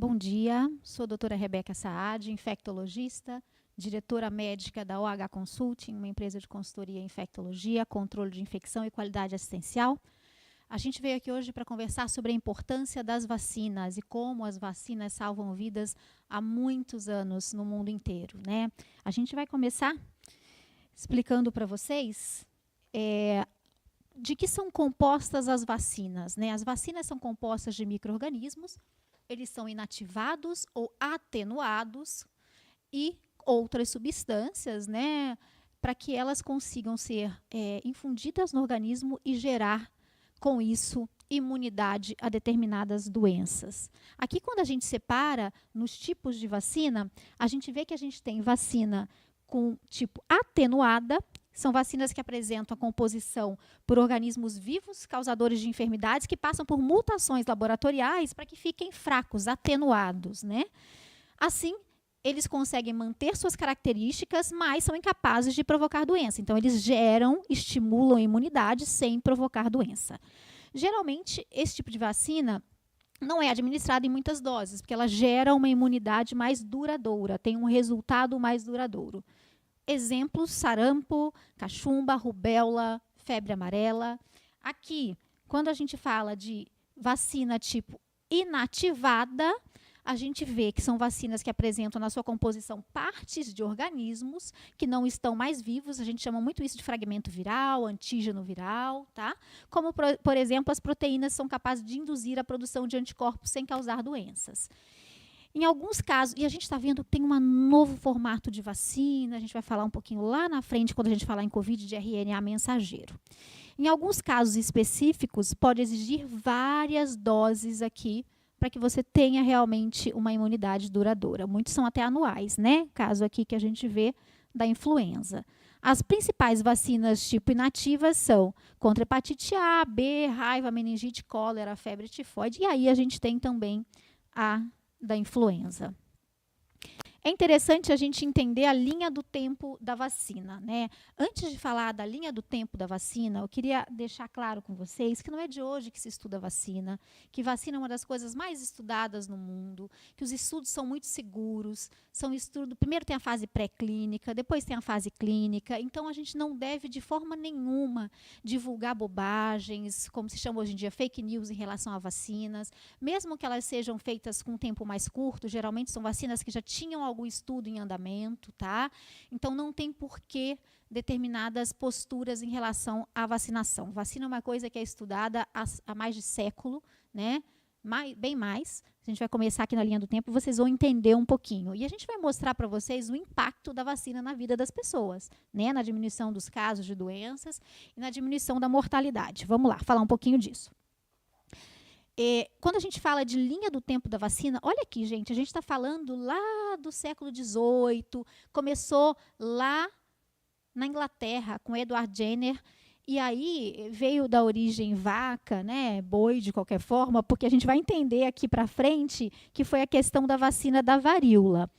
Bom dia, sou a doutora Rebeca Saad, infectologista, diretora médica da OH Consulting, uma empresa de consultoria em infectologia, controle de infecção e qualidade assistencial. A gente veio aqui hoje para conversar sobre a importância das vacinas e como as vacinas salvam vidas há muitos anos no mundo inteiro, né? A gente vai começar explicando para vocês de que são compostas as vacinas, né? As vacinas são compostas de micro-organismos. Eles são inativados ou atenuados e outras substâncias, né, para que elas consigam ser infundidas no organismo e gerar, com isso, imunidade a determinadas doenças. Aqui, quando a gente separa nos tipos de vacina, a gente vê que a gente tem vacina com tipo atenuada. São vacinas que apresentam a composição por organismos vivos, causadores de enfermidades, que passam por mutações laboratoriais para que fiquem fracos, atenuados, né? Assim, eles conseguem manter suas características, mas são incapazes de provocar doença. Então, eles estimulam a imunidade sem provocar doença. Geralmente, esse tipo de vacina não é administrada em muitas doses, porque ela gera uma imunidade mais duradoura, tem um resultado mais duradouro. Exemplos: sarampo, cachumba, rubéola, febre amarela. Aqui, quando a gente fala de vacina tipo inativada, a gente vê que são vacinas que apresentam na sua composição partes de organismos que não estão mais vivos. A gente chama muito isso de fragmento viral, antígeno viral, tá? Como, por exemplo, as proteínas são capazes de induzir a produção de anticorpos sem causar doenças. Em alguns casos, e a gente está vendo que tem um novo formato de vacina, a gente vai falar um pouquinho lá na frente, quando a gente falar em Covid, de RNA mensageiro. Em alguns casos específicos, pode exigir várias doses aqui, para que você tenha realmente uma imunidade duradoura. Muitos são até anuais, né? Caso aqui que a gente vê da influenza. As principais vacinas tipo inativas são contra hepatite A, B, raiva, meningite, cólera, febre tifoide, e aí a gente tem também a da influenza. É interessante a gente entender a linha do tempo da vacina, né? Antes de falar da linha do tempo da vacina, eu queria deixar claro com vocês que não é de hoje que se estuda vacina, que vacina é uma das coisas mais estudadas no mundo, que os estudos são muito seguros, primeiro tem a fase pré-clínica, depois tem a fase clínica, então a gente não deve de forma nenhuma divulgar bobagens, como se chama hoje em dia, fake news em relação a vacinas, mesmo que elas sejam feitas com um tempo mais curto. Geralmente são vacinas que já tinham algum estudo em andamento, tá? Então, não tem porquê determinadas posturas em relação à vacinação. Vacina é uma coisa que é estudada há mais de século, né? Bem mais. A gente vai começar aqui na linha do tempo, vocês vão entender um pouquinho. E a gente vai mostrar para vocês o impacto da vacina na vida das pessoas, né? Na diminuição dos casos de doenças e na diminuição da mortalidade. Vamos lá, falar um pouquinho disso. Quando a gente fala de linha do tempo da vacina, olha aqui, gente, a gente está falando lá do século XVIII, começou lá na Inglaterra, com Edward Jenner, e aí veio da origem vaca, né, boi de qualquer forma, porque a gente vai entender aqui para frente que foi a questão da vacina da varíola.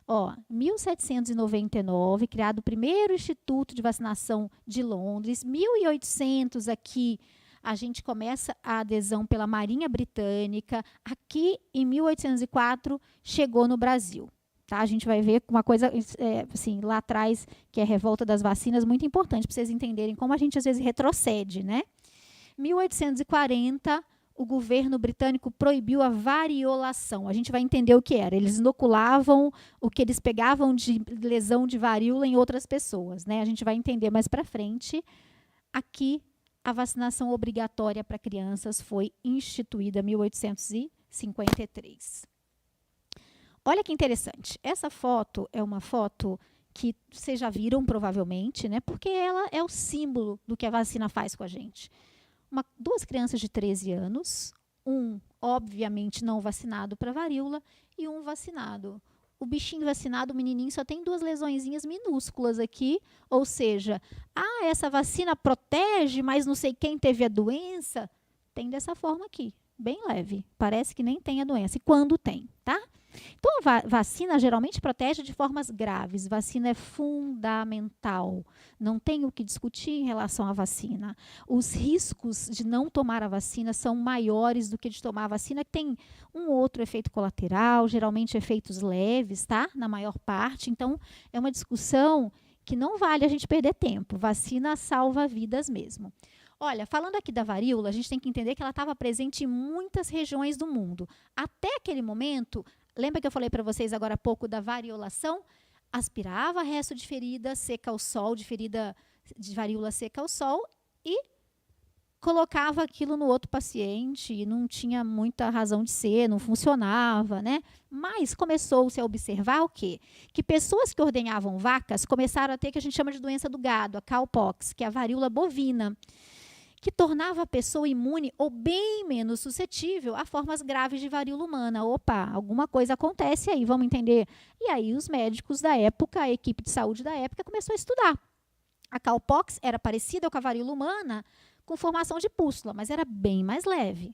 Ó, 1799, criado o primeiro Instituto de Vacinação de Londres, 1800 aqui, a gente começa a adesão pela Marinha Britânica. Aqui, em 1804, chegou no Brasil. Tá? A gente vai ver uma coisa assim, lá atrás, que é a revolta das vacinas, muito importante para vocês entenderem como a gente às vezes retrocede, né? 1840, o governo britânico proibiu a variolação. A gente vai entender o que era. Eles inoculavam o que eles pegavam de lesão de varíola em outras pessoas, né? A gente vai entender mais para frente. Aqui, a vacinação obrigatória para crianças foi instituída em 1853. Olha que interessante. Essa foto é uma foto que vocês já viram, provavelmente, né? Porque ela é o símbolo do que a vacina faz com a gente. Duas crianças de 13 anos, um, obviamente, não vacinado para varíola e um vacinado. O bichinho vacinado, o menininho, só tem duas lesõezinhas minúsculas aqui, ou seja, essa vacina protege, mas não sei quem teve a doença. Tem dessa forma aqui, bem leve. Parece que nem tem a doença. E quando tem, tá? Então, a vacina geralmente protege de formas graves. Vacina é fundamental. Não tem o que discutir em relação à vacina. Os riscos de não tomar a vacina são maiores do que de tomar a vacina, que tem um outro efeito colateral, geralmente efeitos leves, tá? Na maior parte. Então, é uma discussão que não vale a gente perder tempo. Vacina salva vidas mesmo. Olha, falando aqui da varíola, a gente tem que entender que ela estava presente em muitas regiões do mundo. Até aquele momento, lembra que eu falei para vocês agora há pouco da variolação? Aspirava resto de ferida seca ao sol, de ferida de varíola seca ao sol, e colocava aquilo no outro paciente, e não tinha muita razão de ser, não funcionava, né? Mas começou-se a observar o quê? Que pessoas que ordenhavam vacas começaram a ter o que a gente chama de doença do gado, a cowpox, que é a varíola bovina, que tornava a pessoa imune ou bem menos suscetível a formas graves de varíola humana. Opa, alguma coisa acontece aí, vamos entender? E aí os médicos da época, a equipe de saúde da época, começou a estudar. A cowpox era parecida com a varíola humana, com formação de pústula, mas era bem mais leve.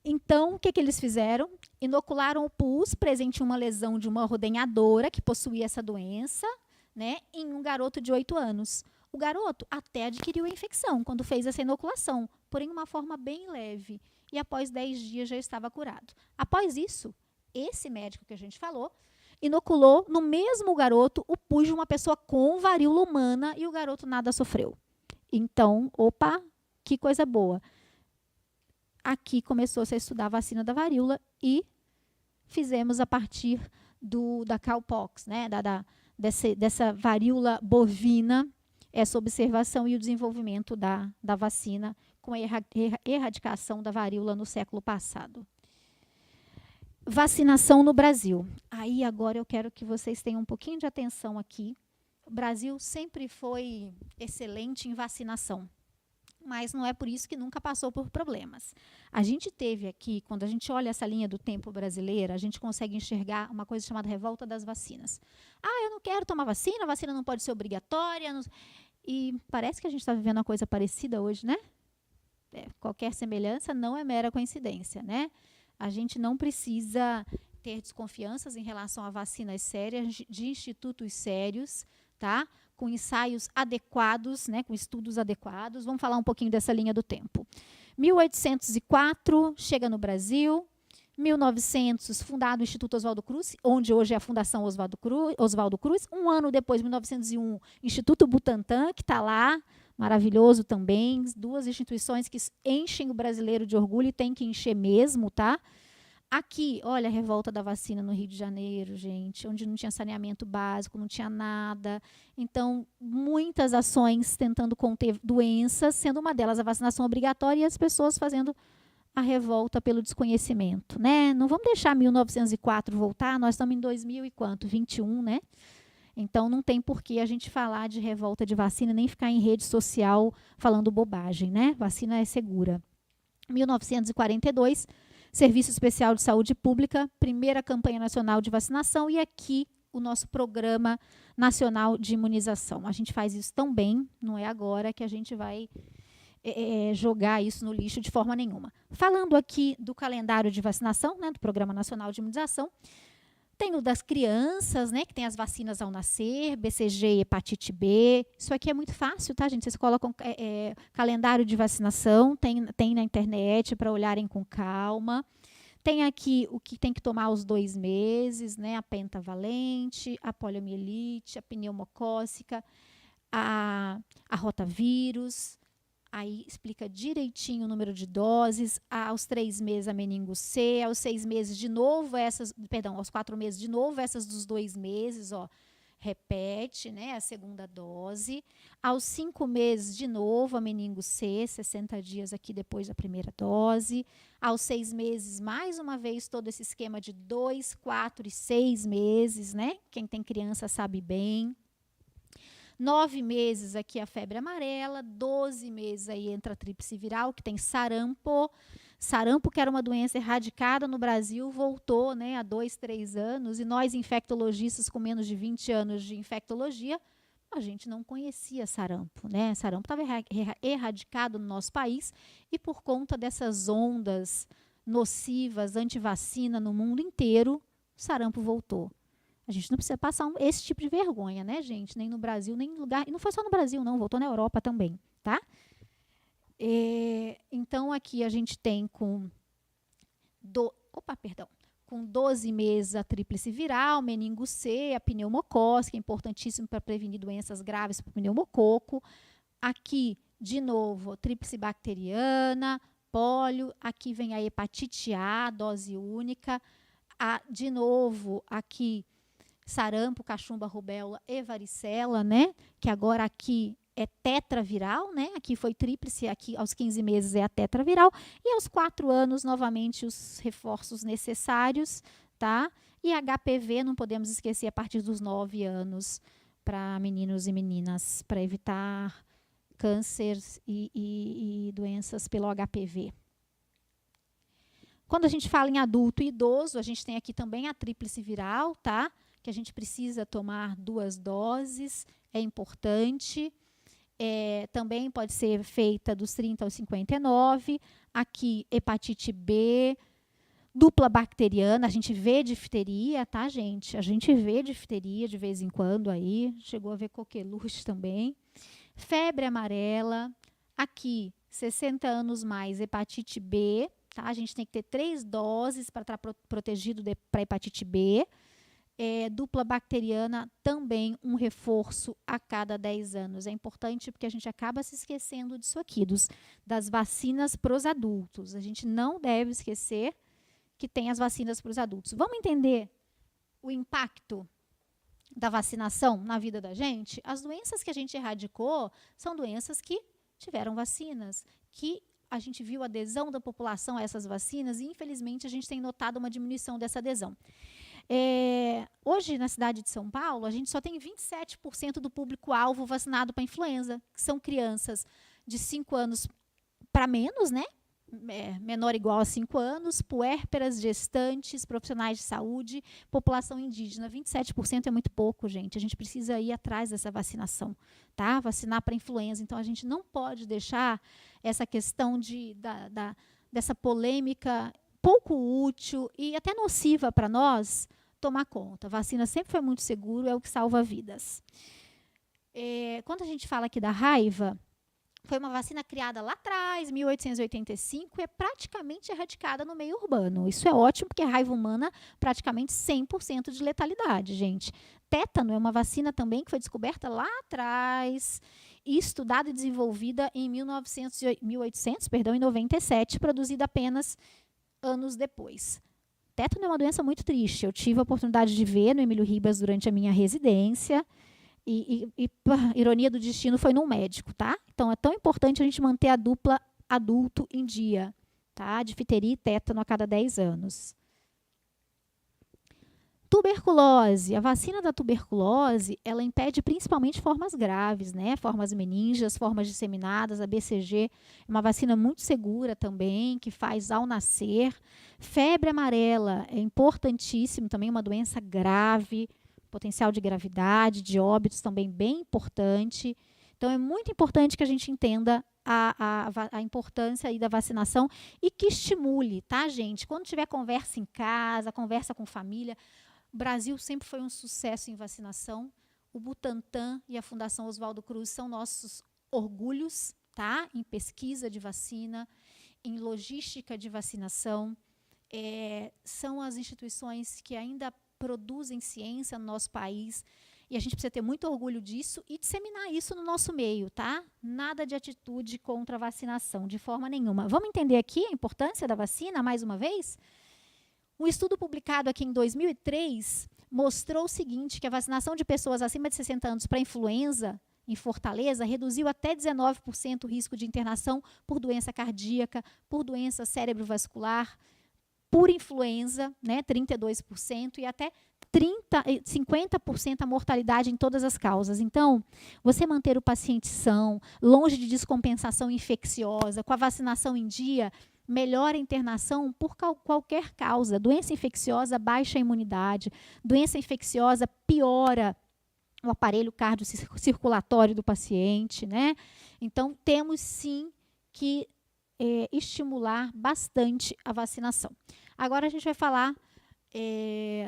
Então, o que eles fizeram? Inocularam o pus presente em uma lesão de uma ordenhadora que possuía essa doença, né, em um garoto de 8 anos. O garoto até adquiriu a infecção quando fez essa inoculação, porém de uma forma bem leve. E após 10 dias já estava curado. Após isso, esse médico que a gente falou, inoculou no mesmo garoto o pus de uma pessoa com varíola humana e o garoto nada sofreu. Então, opa, que coisa boa. Aqui começou-se a estudar a vacina da varíola e fizemos a partir da cowpox, né, dessa varíola bovina, essa observação e o desenvolvimento da vacina com a erradicação da varíola no século passado. Vacinação no Brasil. Aí agora eu quero que vocês tenham um pouquinho de atenção aqui. O Brasil sempre foi excelente em vacinação, mas não é por isso que nunca passou por problemas. A gente teve aqui, quando a gente olha essa linha do tempo brasileira, a gente consegue enxergar uma coisa chamada revolta das vacinas. Ah, eu não quero tomar vacina, a vacina não pode ser obrigatória. Não... E parece que a gente está vivendo uma coisa parecida hoje, né? Qualquer semelhança não é mera coincidência, né? A gente não precisa ter desconfianças em relação a vacinas sérias, de institutos sérios, tá? Com ensaios adequados, né, com estudos adequados. Vamos falar um pouquinho dessa linha do tempo. 1804, chega no Brasil. 1900, fundado o Instituto Oswaldo Cruz, onde hoje é a Fundação Oswaldo Cruz. Um ano depois, 1901, Instituto Butantan, que está lá, maravilhoso também. Duas instituições que enchem o brasileiro de orgulho e tem que encher mesmo, tá? Aqui, olha a revolta da vacina no Rio de Janeiro, gente, onde não tinha saneamento básico, não tinha nada. Então, muitas ações tentando conter doenças, sendo uma delas a vacinação obrigatória e as pessoas fazendo a revolta pelo desconhecimento, né? Não vamos deixar 1904 voltar, nós estamos em 2021, né? Então, não tem por que a gente falar de revolta de vacina, nem ficar em rede social falando bobagem, né? Vacina é segura. 1942, Serviço Especial de Saúde Pública, primeira campanha nacional de vacinação, e aqui o nosso Programa Nacional de Imunização. A gente faz isso tão bem, não é agora que a gente vai jogar isso no lixo de forma nenhuma. Falando aqui do calendário de vacinação, né, do Programa Nacional de Imunização, tem o das crianças, né, que tem as vacinas ao nascer, BCG e hepatite B. Isso aqui é muito fácil, tá, gente? Vocês colocam calendário de vacinação, tem na internet para olharem com calma. Tem aqui o que tem que tomar aos 2 meses, né, a pentavalente, a poliomielite, a pneumocócica, a rotavírus. Aí explica direitinho o número de doses, aos 3 meses a meningo C, aos 6 meses de novo aos 4 meses de novo essas dos 2 meses, ó, repete, né, a segunda dose. Aos 5 meses de novo a meningo C, 60 dias aqui depois da primeira dose. Aos 6 meses, mais uma vez, todo esse esquema de 2, 4 e 6 meses, né, quem tem criança sabe bem. 9 meses aqui a febre amarela, 12 meses aí entra a tríplice viral, que tem sarampo. Sarampo, que era uma doença erradicada no Brasil, voltou, né, há 2, 3 anos. E nós, infectologistas com menos de 20 anos de infectologia, a gente não conhecia sarampo, né? Sarampo estava erradicado no nosso país e por conta dessas ondas nocivas, anti-vacina no mundo inteiro, sarampo voltou. A gente não precisa passar esse tipo de vergonha, né, gente? Nem no Brasil, nem em lugar... E não foi só no Brasil, não. Voltou na Europa também, tá? Então, aqui a gente tem com 12 meses a tríplice viral, meningo C, a pneumocócica, importantíssimo para prevenir doenças graves para o pneumococo. Aqui, de novo, tríplice bacteriana, pólio. Aqui vem a hepatite A, dose única. De novo, aqui, sarampo, cachumba, rubéola e varicela, né? Que agora aqui é tetraviral, né? Aqui foi tríplice, aqui aos 15 meses é a tetraviral. E aos 4 anos, novamente, os reforços necessários, tá? E HPV, não podemos esquecer, a partir dos 9 anos, para meninos e meninas, para evitar cânceres e doenças pelo HPV. Quando a gente fala em adulto e idoso, a gente tem aqui também a tríplice viral, tá? Que a gente precisa tomar 2 doses, é importante. Também pode ser feita dos 30 aos 59. Aqui, hepatite B, dupla bacteriana, a gente vê difteria, tá, gente? A gente vê difteria de vez em quando aí, chegou a ver coqueluche também. Febre amarela, aqui, 60 anos mais, hepatite B, tá? A gente tem que ter 3 doses para estar protegido para hepatite B. Dupla bacteriana, também um reforço a cada 10 anos. É importante porque a gente acaba se esquecendo disso aqui, das vacinas para os adultos. A gente não deve esquecer que tem as vacinas para os adultos. Vamos entender o impacto da vacinação na vida da gente? As doenças que a gente erradicou são doenças que tiveram vacinas, que a gente viu a adesão da população a essas vacinas e, infelizmente, a gente tem notado uma diminuição dessa adesão. Hoje, na cidade de São Paulo, a gente só tem 27% do público-alvo vacinado para influenza, que são crianças de 5 anos para menos, né? Menor ou igual a 5 anos, puérperas, gestantes, profissionais de saúde, população indígena. 27% é muito pouco, gente. A gente precisa ir atrás dessa vacinação, tá? Vacinar para influenza. Então, a gente não pode deixar essa questão dessa polêmica pouco útil e até nociva para nós tomar conta. A vacina sempre foi muito seguro, é o que salva vidas. Quando a gente fala aqui da raiva, foi uma vacina criada lá atrás, 1885, e é praticamente erradicada no meio urbano. Isso é ótimo, porque a raiva humana, praticamente 100% de letalidade, gente. Tétano é uma vacina também que foi descoberta lá atrás, e estudada e desenvolvida em 1897, produzida apenas anos depois. Tétano é uma doença muito triste. Eu tive a oportunidade de ver no Emílio Ribas durante a minha residência. Ironia do destino, foi num médico, tá? Então, é tão importante a gente manter a dupla adulto em dia, tá? Difteria e tétano a cada 10 anos. Tuberculose. A vacina da tuberculose, ela impede principalmente formas graves, né? Formas meníngeas, formas disseminadas, a BCG. É uma vacina muito segura também, que faz ao nascer. Febre amarela é importantíssimo, também uma doença grave, potencial de gravidade, de óbitos também bem importante. Então, é muito importante que a gente entenda a importância aí da vacinação e que estimule, tá, gente? Quando tiver conversa em casa, conversa com família, o Brasil sempre foi um sucesso em vacinação. O Butantan e a Fundação Oswaldo Cruz são nossos orgulhos, tá? Em pesquisa de vacina, em logística de vacinação. São as instituições que ainda produzem ciência no nosso país. E a gente precisa ter muito orgulho disso e disseminar isso no nosso meio, tá? Nada de atitude contra a vacinação, de forma nenhuma. Vamos entender aqui a importância da vacina, mais uma vez? Um estudo publicado aqui em 2003 mostrou o seguinte, que a vacinação de pessoas acima de 60 anos para influenza em Fortaleza reduziu até 19% o risco de internação por doença cardíaca, por doença cerebrovascular, por influenza, né, 32%, e até 50% a mortalidade em todas as causas. Então, você manter o paciente são, longe de descompensação infecciosa, com a vacinação em dia, melhora a internação por qualquer causa. Doença infecciosa baixa a imunidade, doença infecciosa piora o aparelho cardiocirculatório do paciente, né? Então, temos sim que estimular bastante a vacinação. Agora a gente vai falar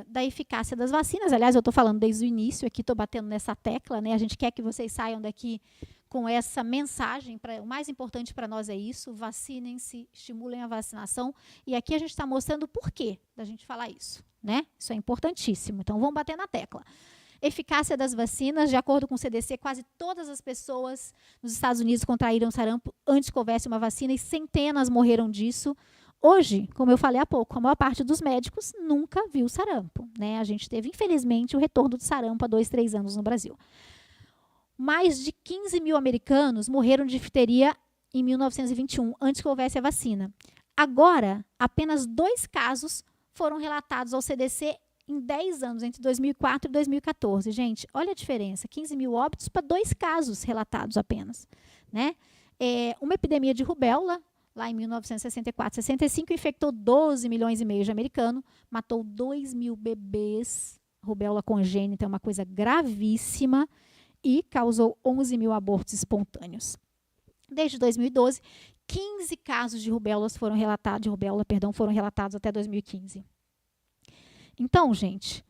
da eficácia das vacinas. Aliás, eu estou falando desde o início, aqui estou batendo nessa tecla, né? A gente quer que vocês saiam daqui com essa mensagem. O mais importante para nós é isso: vacinem-se, estimulem a vacinação. E aqui a gente está mostrando o porquê da gente falar isso, né? Isso é importantíssimo. Então, vamos bater na tecla. Eficácia das vacinas, de acordo com o CDC, quase todas as pessoas nos Estados Unidos contraíram sarampo antes que houvesse uma vacina e centenas morreram disso. Hoje, como eu falei há pouco, a maior parte dos médicos nunca viu sarampo, né? A gente teve, infelizmente, o retorno do sarampo há 2, 3 anos no Brasil. Mais de 15 mil americanos morreram de difteria em 1921, antes que houvesse a vacina. Agora, apenas 2 casos foram relatados ao CDC em 10 anos, entre 2004 e 2014. Gente, olha a diferença, 15 mil óbitos para 2 casos relatados apenas, né? Uma epidemia de rubéola, lá em 1964, 65, infectou 12 milhões e meio de americanos, matou 2 mil bebês, rubéola congênita é uma coisa gravíssima, e causou 11 mil abortos espontâneos. Desde 2012, 15 casos de rubéola foram relatados até 2015. Então, gente,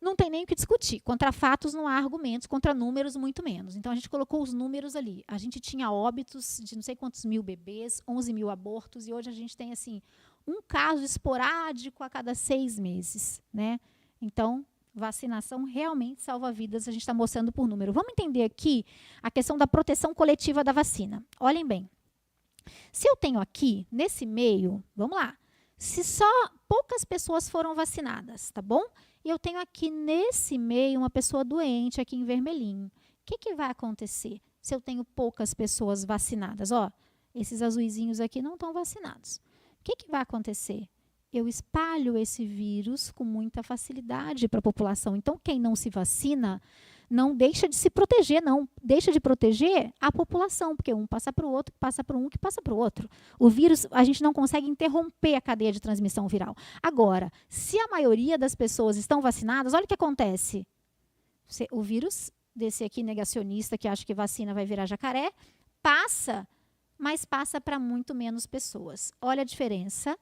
não tem nem o que discutir. Contra fatos não há argumentos, contra números muito menos. Então, a gente colocou os números ali. A gente tinha óbitos de não sei quantos mil bebês, 11 mil abortos, e hoje a gente tem, assim, um caso esporádico a cada 6 meses, né? Então, vacinação realmente salva vidas, a gente está mostrando por número. Vamos entender aqui a questão da proteção coletiva da vacina. Olhem bem. Se eu tenho aqui, nesse meio, vamos lá, se só poucas pessoas foram vacinadas, tá bom? E eu tenho aqui nesse meio uma pessoa doente, aqui em vermelhinho. O que vai acontecer se eu tenho poucas pessoas vacinadas? Ó, esses azuizinhos aqui não estão vacinados. O que vai acontecer? Eu espalho esse vírus com muita facilidade para a população. Então, quem não se vacina não deixa de se proteger, não. Deixa de proteger a população, porque um passa para o outro, que passa para um, que passa para o outro. O vírus, a gente não consegue interromper a cadeia de transmissão viral. Agora, se a maioria das pessoas estão vacinadas, olha o que acontece. O vírus, desse aqui negacionista, que acha que vacina vai virar jacaré, passa, mas passa para muito menos pessoas. Olha a diferença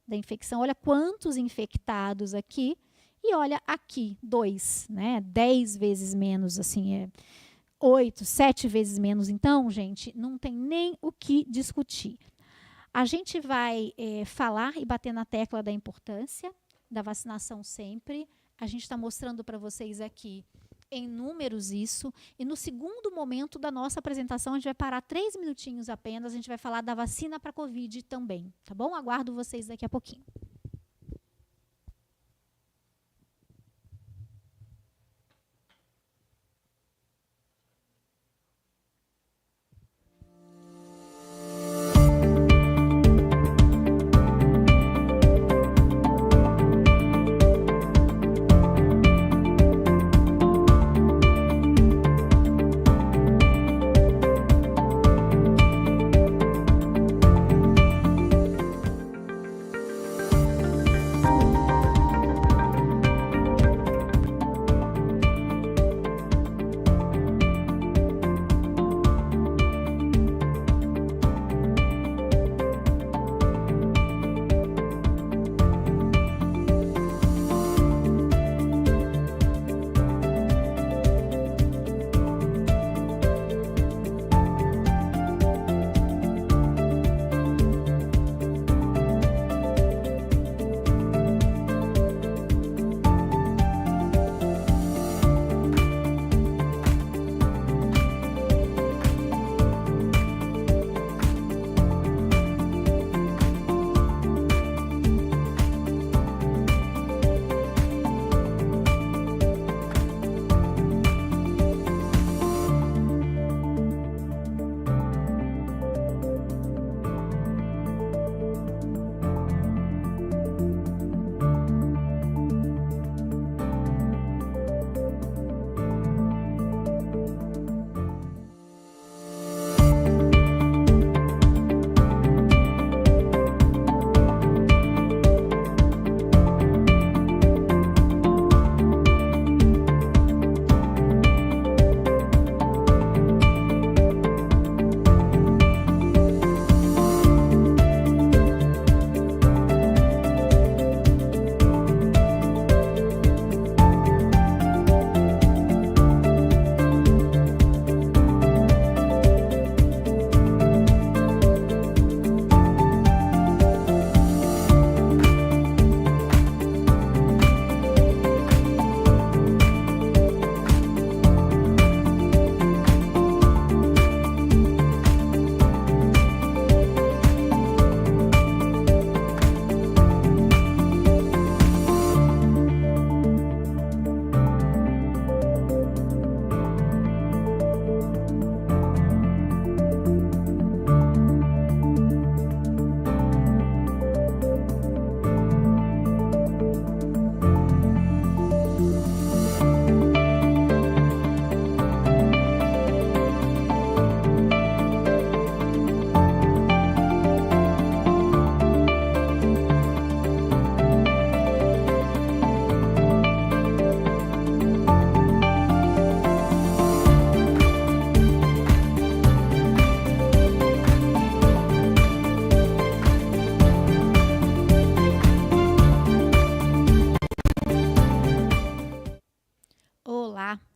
da infecção, olha quantos infectados aqui, e olha aqui, 2, né? 10 vezes menos, assim, 8, 7 vezes menos. Então, gente, não tem nem o que discutir. A gente vai falar e bater na tecla da importância da vacinação sempre. A gente está mostrando para vocês aqui em números isso. E no segundo momento da nossa apresentação, a gente vai parar 3 minutinhos apenas. A gente vai falar da vacina para Covid também, tá bom? Aguardo vocês daqui a pouquinho.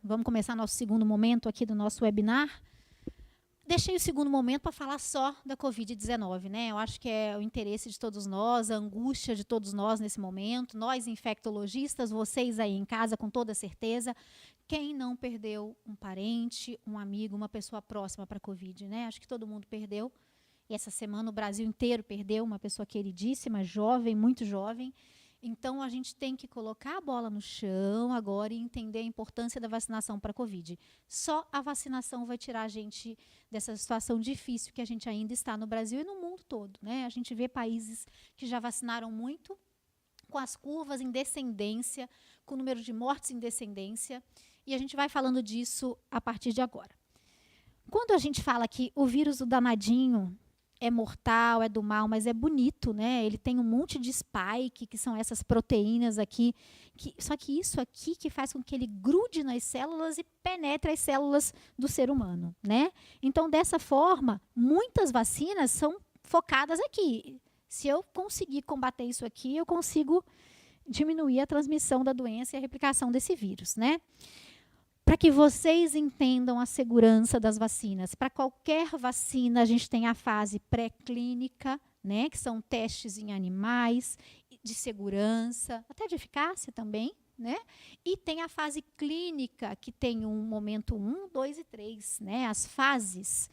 Vamos começar nosso segundo momento aqui do nosso webinar. Deixei o segundo momento para falar só da Covid-19, né? Eu acho que é o interesse de todos nós, a angústia de todos nós nesse momento, nós infectologistas, vocês aí em casa com toda certeza. Quem não perdeu um parente, um amigo, uma pessoa próxima para a Covid, né? Acho que todo mundo perdeu. E essa semana o Brasil inteiro perdeu uma pessoa queridíssima, jovem, muito jovem. Então, a gente tem que colocar a bola no chão agora e entender a importância da vacinação para a Covid. Só a vacinação vai tirar a gente dessa situação difícil que a gente ainda está no Brasil e no mundo todo, né? A gente vê países que já vacinaram muito, com as curvas em descendência, com o número de mortes em descendência, e a gente vai falando disso a partir de agora. Quando a gente fala que o vírus do danadinho é mortal, é do mal, mas é bonito, né? Ele tem um monte de spike, que são essas proteínas aqui, só que isso aqui que faz com que ele grude nas células e penetre as células do ser humano, né? Então, dessa forma, muitas vacinas são focadas aqui. Se eu conseguir combater isso aqui, eu consigo diminuir a transmissão da doença e a replicação desse vírus, né? Para que vocês entendam a segurança das vacinas. Para qualquer vacina, a gente tem a fase pré-clínica, né, que são testes em animais, de segurança, até de eficácia também, né? E tem a fase clínica, que tem um momento 1, 2 e 3, né, as fases.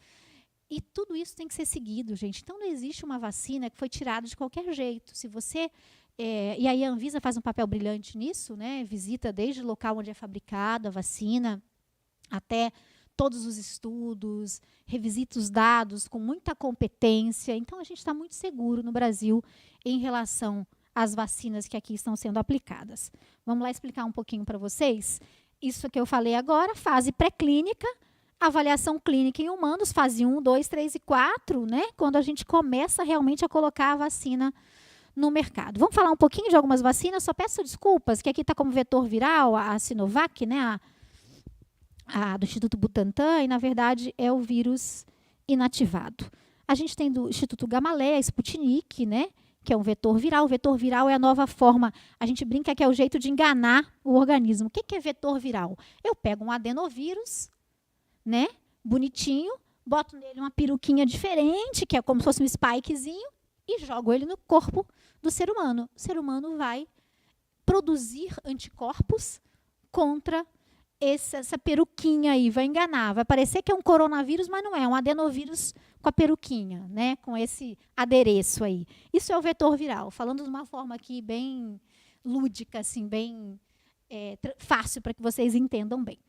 E tudo isso tem que ser seguido, gente. Então, não existe uma vacina que foi tirada de qualquer jeito. Se você... e aí a Anvisa faz um papel brilhante nisso, né? Visita desde o local onde é fabricada a vacina até todos os estudos, revisita os dados com muita competência. Então, a gente está muito seguro no Brasil em relação às vacinas que aqui estão sendo aplicadas. Vamos lá explicar um pouquinho para vocês. Isso que eu falei agora, fase pré-clínica, avaliação clínica em humanos, fase 1, 2, 3 e 4, né? Quando a gente começa realmente a colocar a vacina no mercado. Vamos falar um pouquinho de algumas vacinas, só peço desculpas, que aqui está como vetor viral a Sinovac, né, a do Instituto Butantan, e na verdade é o vírus inativado. A gente tem do Instituto Gamaleya, Sputnik, né, que é um vetor viral. O vetor viral é a nova forma, a gente brinca que é o jeito de enganar o organismo. O que é vetor viral? Eu pego um adenovírus, né, bonitinho, boto nele uma peruquinha diferente, que é como se fosse um spikezinho, e jogo ele no corpo do ser humano. O ser humano vai produzir anticorpos contra essa peruquinha aí, vai enganar. Vai parecer que é um coronavírus, mas não é, é um adenovírus com a peruquinha, né? Com esse adereço aí. Isso é o vetor viral. Falando de uma forma aqui bem lúdica, assim, bem fácil para que vocês entendam bem.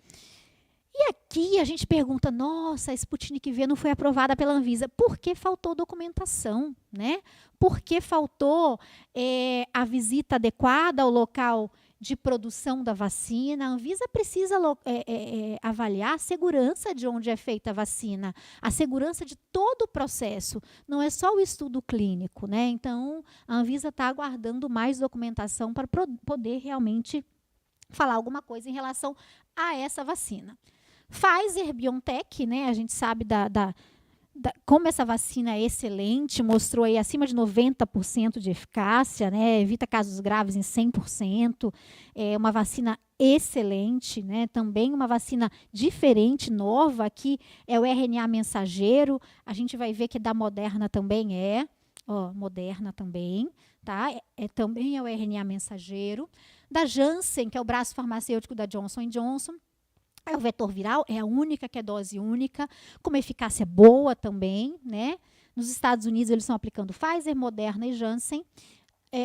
E aqui a gente pergunta, nossa, a Sputnik V não foi aprovada pela Anvisa. Por que faltou documentação, né? Por que faltou a visita adequada ao local de produção da vacina? A Anvisa precisa avaliar a segurança de onde é feita a vacina, a segurança de todo o processo. Não é só o estudo clínico, né? Então, a Anvisa está aguardando mais documentação para poder realmente falar alguma coisa em relação a essa vacina. Pfizer, BioNTech, né, a gente sabe como essa vacina é excelente, mostrou aí acima de 90% de eficácia, né, evita casos graves em 100%, é uma vacina excelente, né, também uma vacina diferente, nova, aqui é o RNA mensageiro, a gente vai ver que da Moderna também Moderna também, tá? Também é o RNA mensageiro, da Janssen, que é o braço farmacêutico da Johnson & Johnson, é o vetor viral, é a única que é dose única, com uma eficácia boa também, né? Nos Estados Unidos, eles estão aplicando Pfizer, Moderna e Janssen.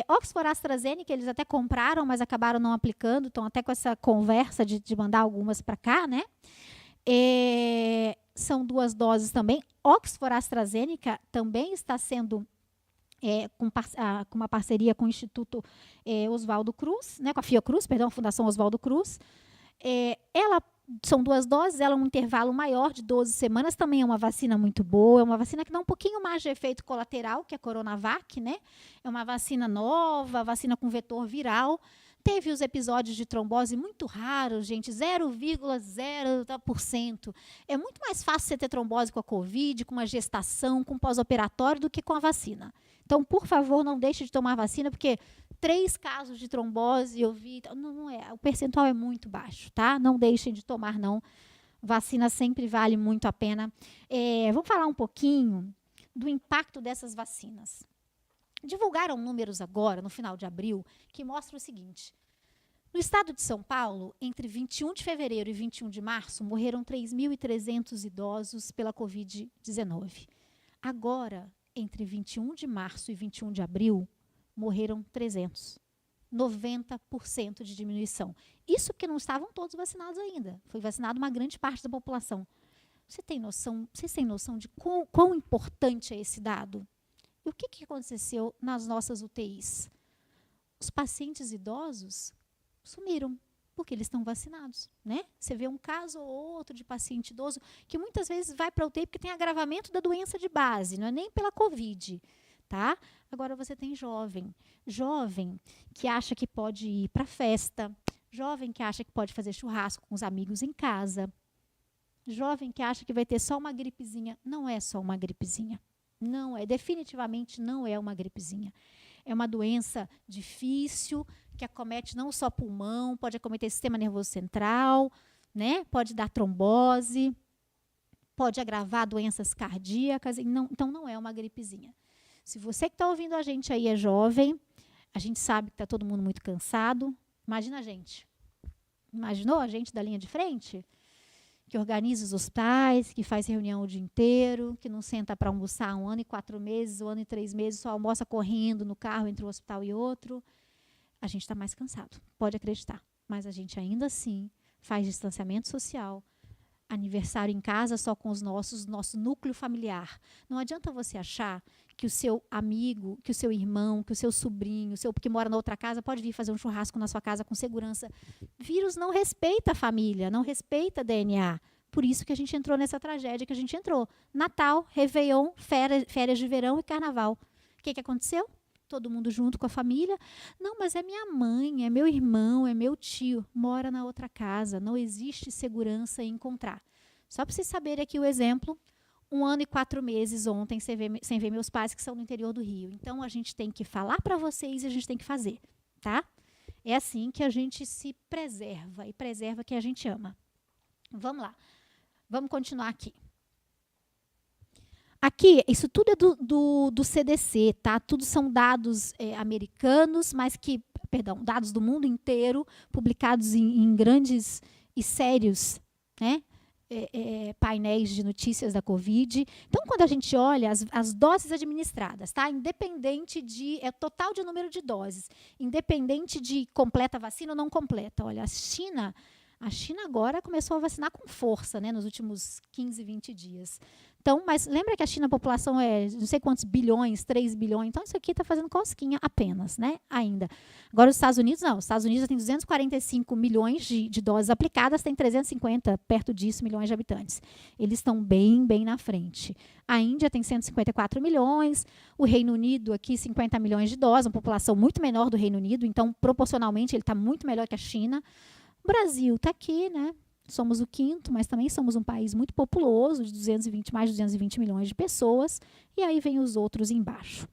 Oxford AstraZeneca, eles até compraram, mas acabaram não aplicando, estão até com essa conversa de mandar algumas para cá, né? São 2 doses também. Oxford AstraZeneca também está sendo com uma parceria com o Instituto Oswaldo Cruz, né? Com a Fiocruz, perdão, a Fundação Oswaldo Cruz. São 2 doses, ela é um intervalo maior de 12 semanas, também é uma vacina muito boa, é uma vacina que dá um pouquinho mais de efeito colateral, que é a Coronavac, né? É uma vacina nova, vacina com vetor viral. Teve os episódios de trombose muito raros, gente, 0,0%. É muito mais fácil você ter trombose com a Covid, com uma gestação, com pós-operatório, do que com a vacina. Então, por favor, não deixe de tomar vacina, porque 3 casos de trombose, eu vi. Não é, o percentual é muito baixo, tá? Não deixem de tomar, não. Vacina sempre vale muito a pena. Vamos falar um pouquinho do impacto dessas vacinas. Divulgaram números agora, no final de abril, que mostram o seguinte. No estado de São Paulo, entre 21 de fevereiro e 21 de março, morreram 3.300 idosos pela Covid-19. Agora, entre 21 de março e 21 de abril, morreram 300. 90% de diminuição. Isso porque não estavam todos vacinados ainda. Foi vacinada uma grande parte da população. Vocês têm noção de quão importante é esse dado? E o que aconteceu nas nossas UTIs? Os pacientes idosos sumiram, porque eles estão vacinados, né? Você vê um caso ou outro de paciente idoso que muitas vezes vai para a UTI porque tem agravamento da doença de base, não é nem pela Covid, tá? Agora você tem jovem que acha que pode ir para festa, jovem que acha que pode fazer churrasco com os amigos em casa, jovem que acha que vai ter só uma gripezinha. Não é só uma gripezinha. Não é, definitivamente não é uma gripezinha. É uma doença difícil, que acomete não só pulmão, pode acometer sistema nervoso central, né? Pode dar trombose, pode agravar doenças cardíacas, então não é uma gripezinha. Se você que está ouvindo a gente aí é jovem, a gente sabe que está todo mundo muito cansado. Imagina a gente. Imaginou a gente da linha de frente? Que organiza os hospitais, que faz reunião o dia inteiro, que não senta para almoçar 1 ano e 4 meses, 1 ano e 3 meses, só almoça correndo no carro entre um hospital e outro. A gente está mais cansado, pode acreditar. Mas a gente ainda assim faz distanciamento social, aniversário em casa só com os nosso núcleo familiar. Não adianta você achar que o seu amigo, que o seu irmão, que o seu sobrinho, que mora na outra casa, pode vir fazer um churrasco na sua casa com segurança. Vírus não respeita a família, não respeita DNA. Por isso que a gente entrou nessa tragédia que a gente entrou. Natal, Réveillon, férias de verão e Carnaval. O que aconteceu? Todo mundo junto com a família. Não, mas é minha mãe, é meu irmão, é meu tio. Mora na outra casa. Não existe segurança em encontrar. Só para vocês saberem aqui o exemplo. 1 ano e 4 meses ontem sem ver meus pais que são no interior do Rio. Então, a gente tem que falar para vocês e a gente tem que fazer, tá? É assim que a gente se preserva e preserva quem a gente ama. Vamos lá. Vamos continuar aqui. Aqui, isso tudo é do CDC, tá? Tudo são dados americanos, mas dados do mundo inteiro, publicados em grandes e sérios, né? Painéis de notícias da Covid. Então, quando a gente olha as doses administradas, tá? Independente total de número de doses, independente de completa vacina ou não completa. Olha, a China agora começou a vacinar com força, né, nos últimos 15, 20 dias. Então, mas lembra que a China, a população é não sei quantos bilhões, 3 bilhões. Então, isso aqui está fazendo cosquinha apenas, né? Ainda. Agora, os Estados Unidos, não. Os Estados Unidos já tem 245 milhões de doses aplicadas, tem 350, perto disso, milhões de habitantes. Eles estão bem, bem na frente. A Índia tem 154 milhões, o Reino Unido aqui 50 milhões de doses, uma população muito menor do Reino Unido, então, proporcionalmente, ele está muito melhor que a China. O Brasil está aqui, né? Somos o 5º, mas também somos um país muito populoso, de mais de 220 milhões de pessoas, e aí vem os outros embaixo.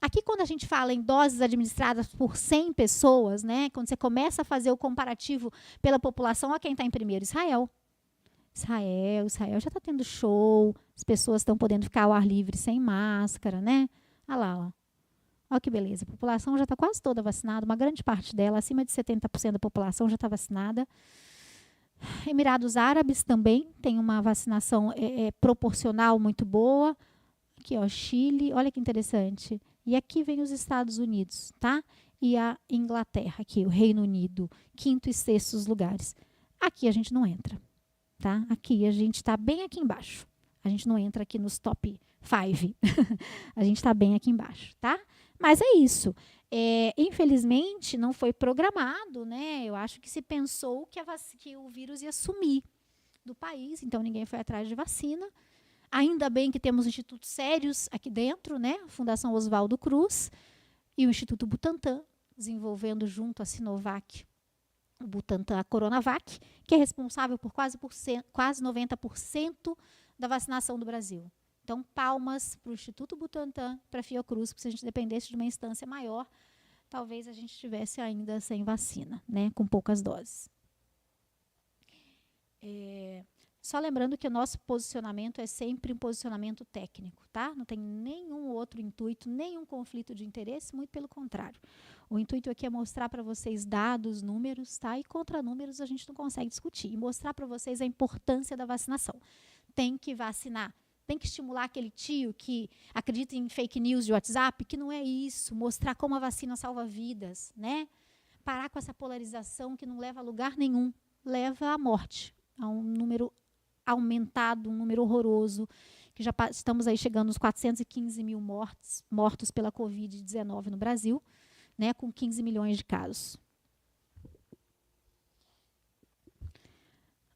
Aqui, quando a gente fala em doses administradas por 100 pessoas, né, quando você começa a fazer o comparativo pela população, olha quem está em primeiro, Israel. Israel já está tendo show, as pessoas estão podendo ficar ao ar livre sem máscara, né? Olha lá, ó. Olha que beleza, a população já está quase toda vacinada, uma grande parte dela, acima de 70% da população já está vacinada. Emirados Árabes também tem uma vacinação proporcional muito boa. Aqui, ó, Chile, olha que interessante. E aqui vem os Estados Unidos, tá? E a Inglaterra, aqui, o Reino Unido, 5º e 6º lugares. Aqui a gente não entra, tá? Aqui a gente está bem aqui embaixo. A gente não entra aqui nos top 5. A gente está bem aqui embaixo, tá? Mas é isso. Infelizmente, não foi programado, né? Eu acho que se pensou que o vírus ia sumir do país, então ninguém foi atrás de vacina. Ainda bem que temos institutos sérios aqui dentro, né? A Fundação Oswaldo Cruz e o Instituto Butantan, desenvolvendo junto à Sinovac, o Butantan, a Coronavac, que é responsável por quase 90% da vacinação do Brasil. Então, palmas para o Instituto Butantan, para a Fiocruz, porque se a gente dependesse de uma instância maior, talvez a gente estivesse ainda sem vacina, né, com poucas doses. Só lembrando que o nosso posicionamento é sempre um posicionamento técnico, tá? Não tem nenhum outro intuito, nenhum conflito de interesse, muito pelo contrário. O intuito aqui é mostrar para vocês dados, números, tá? E contra números a gente não consegue discutir. E mostrar para vocês a importância da vacinação. Tem que vacinar. Tem que estimular aquele tio que acredita em fake news de WhatsApp, que não é isso. Mostrar como a vacina salva vidas, né? Parar com essa polarização que não leva a lugar nenhum. Leva à morte, a um número aumentado, um número horroroso, que já estamos aí chegando aos 415 mil mortos pela Covid-19 no Brasil, né, com 15 milhões de casos.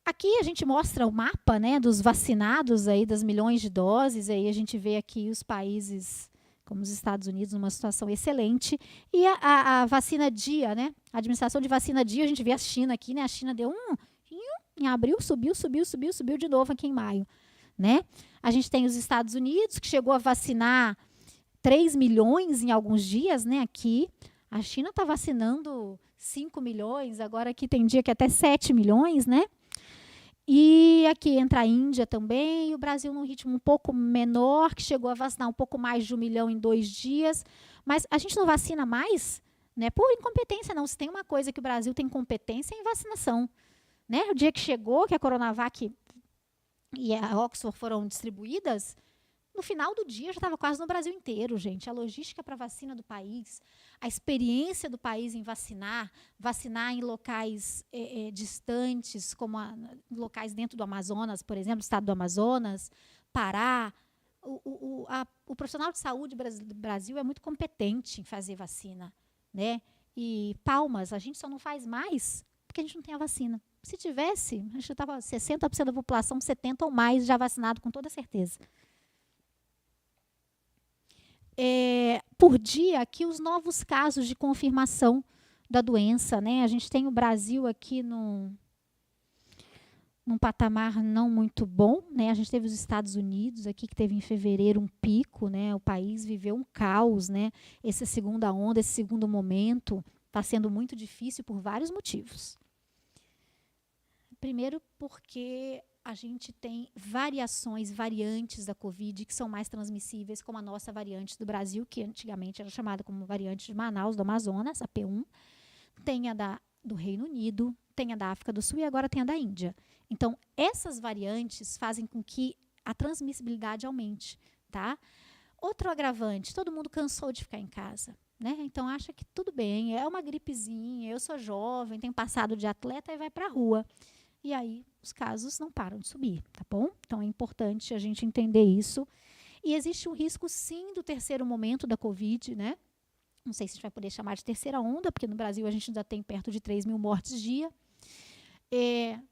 Aqui a gente mostra o mapa, né, dos vacinados, aí, das milhões de doses, aí a gente vê aqui os países como os Estados Unidos numa situação excelente, e a vacina dia, né, a administração de vacina dia, a gente vê a China aqui, né, a China deu em abril, subiu de novo aqui em maio, né? A gente tem os Estados Unidos, que chegou a vacinar 3 milhões em alguns dias, né? Aqui, a China está vacinando 5 milhões, agora aqui tem dia que até 7 milhões, né? E aqui entra a Índia também, e o Brasil num ritmo um pouco menor, que chegou a vacinar um pouco mais de 1 milhão em 2 dias, mas a gente não vacina mais, né? Por incompetência não, se tem uma coisa que o Brasil tem competência é em vacinação. Né? O dia que chegou, que a Coronavac e a Oxford foram distribuídas, no final do dia já estava quase no Brasil inteiro, gente. A logística para a vacina do país, a experiência do país em vacinar em locais distantes, como locais dentro do Amazonas, por exemplo, o estado do Amazonas, Pará. O profissional de saúde do Brasil é muito competente em fazer vacina, né? E palmas, a gente só não faz mais porque a gente não tem a vacina. Se tivesse, a gente estava 60% da população, 70% ou mais já vacinado, com toda certeza. Por dia, aqui os novos casos de confirmação da doença, né? A gente tem o Brasil aqui num patamar não muito bom, né? A gente teve os Estados Unidos aqui, que teve em fevereiro um pico, né? O país viveu um caos, né? Essa segunda onda, esse segundo momento, está sendo muito difícil por vários motivos. Primeiro, porque a gente tem variantes da Covid que são mais transmissíveis, como a nossa variante do Brasil, que antigamente era chamada como variante de Manaus, do Amazonas, a P1. Tem a do Reino Unido, tem a da África do Sul e agora tem a da Índia. Então, essas variantes fazem com que a transmissibilidade aumente, tá? Outro agravante, todo mundo cansou de ficar em casa, né? Então, acha que tudo bem, é uma gripezinha, eu sou jovem, tenho passado de atleta e vai para a rua. E aí, os casos não param de subir, tá bom? Então, é importante a gente entender isso. E existe um risco, sim, do terceiro momento da Covid, né? Não sei se a gente vai poder chamar de terceira onda, porque no Brasil a gente ainda tem perto de 3 mil mortes dia.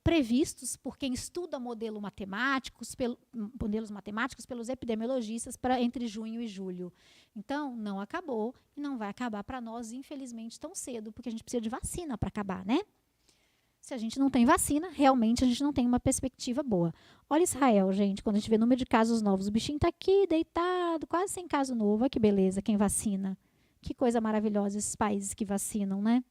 Previstos por quem estuda modelos matemáticos pelos epidemiologistas entre junho e julho. Então, não acabou e não vai acabar para nós, infelizmente, tão cedo, porque a gente precisa de vacina para acabar, né? Se a gente não tem vacina, realmente a gente não tem uma perspectiva boa. Olha Israel, gente, quando a gente vê o número de casos novos, o bichinho está aqui, deitado, quase sem caso novo. Olha que beleza, quem vacina. Que coisa maravilhosa esses países que vacinam, né?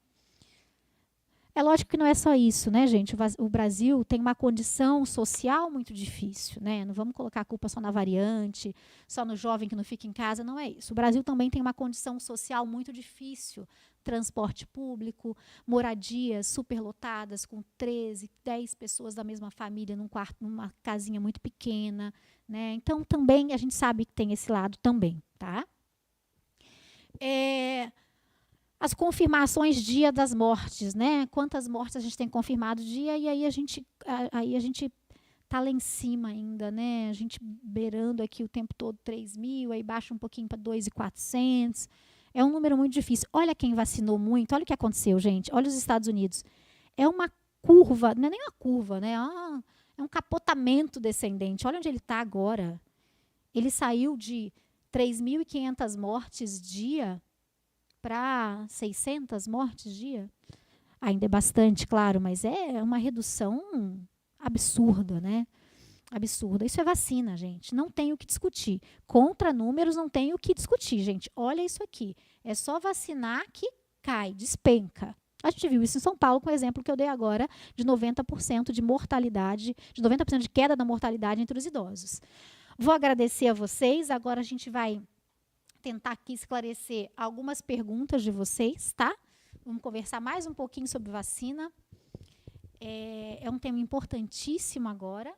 É lógico que não é só isso, né, gente? O Brasil tem uma condição social muito difícil, né? Não vamos colocar a culpa só na variante, só no jovem que não fica em casa, não é isso. O Brasil também tem uma condição social muito difícil. Transporte público, moradias superlotadas, com 13, 10 pessoas da mesma família num quarto, numa casinha muito pequena, né? Então, também a gente sabe que tem esse lado também, tá? As confirmações dia das mortes, né? Quantas mortes a gente tem confirmado dia, e aí a gente está lá em cima ainda, né? A gente beirando aqui o tempo todo 3 mil, aí baixa um pouquinho para 2.400. É um número muito difícil. Olha quem vacinou muito, olha o que aconteceu, gente. Olha os Estados Unidos. É uma curva, não é nem uma curva, né? É um capotamento descendente. Olha onde ele está agora. Ele saiu de 3.500 mortes dia para 600 mortes dia. Ainda é bastante, claro, mas é uma redução absurda, né? Absurda. Isso é vacina, gente. Não tem o que discutir. Contra números, não tem o que discutir, gente. Olha isso aqui. É só vacinar que cai, despenca. A gente viu isso em São Paulo com o exemplo que eu dei agora de 90% de mortalidade, de 90% de queda da mortalidade entre os idosos. Vou agradecer a vocês. Agora a gente vai tentar aqui esclarecer algumas perguntas de vocês, tá? Vamos conversar mais um pouquinho sobre vacina. É um tema importantíssimo agora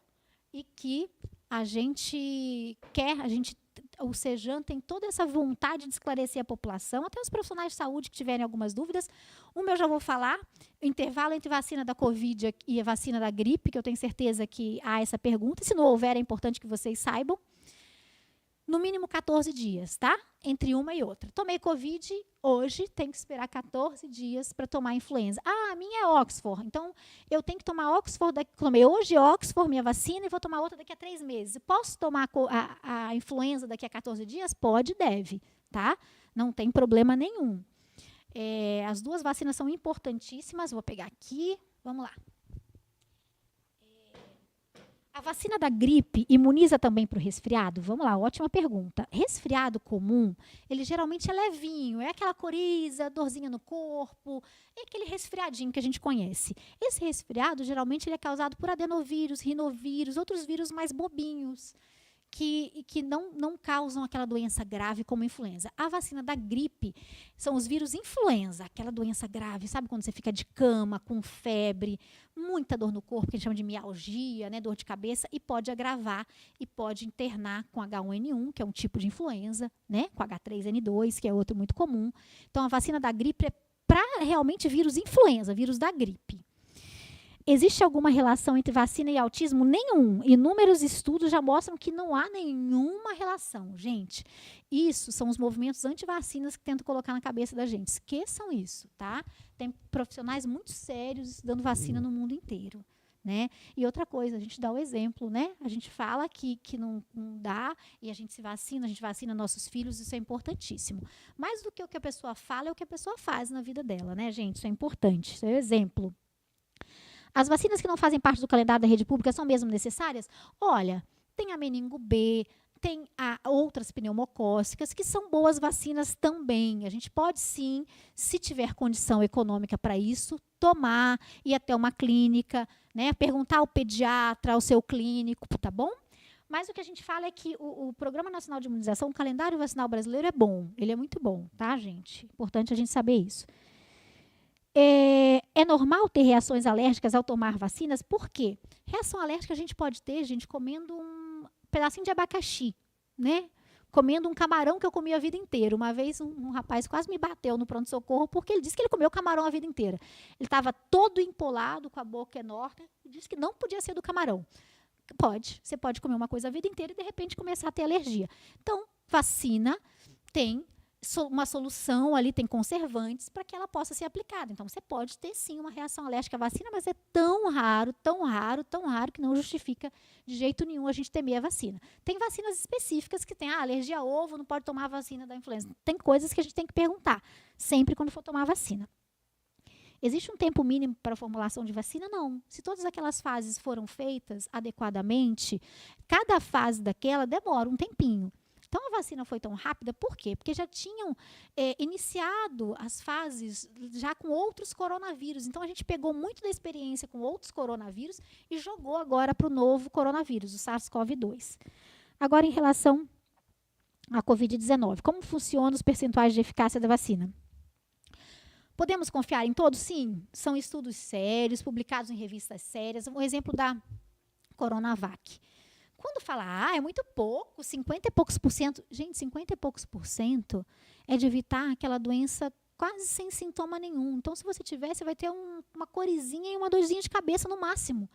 e que a gente o Sejan tem toda essa vontade de esclarecer a população, até os profissionais de saúde que tiverem algumas dúvidas. Eu já vou falar, o intervalo entre vacina da Covid e a vacina da gripe, que eu tenho certeza que há essa pergunta. Se não houver, é importante que vocês saibam. No mínimo 14 dias, tá? Entre uma e outra. Tomei Covid, hoje tem que esperar 14 dias para tomar influenza. Ah, a minha é Oxford, então eu tenho que tomar Oxford, tomei hoje Oxford, minha vacina, e vou tomar outra daqui a 3 meses. Posso tomar a influenza daqui a 14 dias? Pode, deve, tá? Não tem problema nenhum. As duas vacinas são importantíssimas, vou pegar aqui, vamos lá. A vacina da gripe imuniza também para o resfriado? Vamos lá, ótima pergunta. Resfriado comum, ele geralmente é levinho, é aquela coriza, dorzinha no corpo, é aquele resfriadinho que a gente conhece. Esse resfriado, geralmente, ele é causado por adenovírus, rinovírus, outros vírus mais bobinhos, que não causam aquela doença grave como a influenza. A vacina da gripe são os vírus influenza, aquela doença grave, sabe quando você fica de cama, com febre, muita dor no corpo, que a gente chama de mialgia, né, dor de cabeça, e pode agravar e pode internar com H1N1, que é um tipo de influenza, né, com H3N2, que é outro muito comum. Então, a vacina da gripe é para realmente vírus influenza, vírus da gripe. Existe alguma relação entre vacina e autismo? Nenhum. Inúmeros estudos já mostram que não há nenhuma relação. Gente, isso são os movimentos anti-vacinas que tentam colocar na cabeça da gente. Esqueçam isso, tá? Tem profissionais muito sérios estudando vacina no mundo inteiro, né? E outra coisa, a gente dá o exemplo, né? A gente fala que não dá e a gente se vacina, a gente vacina nossos filhos, isso é importantíssimo. Mais do que o que a pessoa fala, é o que a pessoa faz na vida dela, né, gente? Isso é importante, isso é exemplo. As vacinas que não fazem parte do calendário da rede pública são mesmo necessárias? Olha, tem a meningo B, tem outras pneumocócicas, que são boas vacinas também. A gente pode sim, se tiver condição econômica para isso, tomar, ir até uma clínica, né, perguntar ao pediatra, ao seu clínico, tá bom? Mas o que a gente fala é que o Programa Nacional de Imunização, o calendário vacinal brasileiro é bom, ele é muito bom, tá, gente? Importante a gente saber isso. É normal ter reações alérgicas ao tomar vacinas? Por quê? Reação alérgica a gente pode ter, gente, comendo um pedacinho de abacaxi, né? Comendo um camarão que eu comi a vida inteira. Uma vez um rapaz quase me bateu no pronto-socorro porque ele disse que ele comeu camarão a vida inteira. Ele estava todo empolado, com a boca enorme, e disse que não podia ser do camarão. Pode, você pode comer uma coisa a vida inteira e de repente começar a ter alergia. Então, vacina tem uma solução ali, tem conservantes para que ela possa ser aplicada. Então, você pode ter sim uma reação alérgica à vacina, mas é tão raro, tão raro, tão raro que não justifica de jeito nenhum a gente temer a vacina. Tem vacinas específicas que tem alergia a ovo, não pode tomar a vacina da influenza. Tem coisas que a gente tem que perguntar sempre quando for tomar a vacina. Existe um tempo mínimo para a formulação de vacina? Não. Se todas aquelas fases foram feitas adequadamente, cada fase daquela demora um tempinho. Então, a vacina foi tão rápida, por quê? Porque já tinham iniciado as fases já com outros coronavírus. Então, a gente pegou muito da experiência com outros coronavírus e jogou agora para o novo coronavírus, o SARS-CoV-2. Agora, em relação à Covid-19, como funcionam os percentuais de eficácia da vacina? Podemos confiar em todos? Sim. São estudos sérios, publicados em revistas sérias. Um exemplo da Coronavac. Quando fala, é muito pouco, 50 e poucos por cento. Gente, 50 e poucos por cento é de evitar aquela doença quase sem sintoma nenhum. Então, se você tiver, você vai ter uma corizinha e uma dorzinha de cabeça no máximo.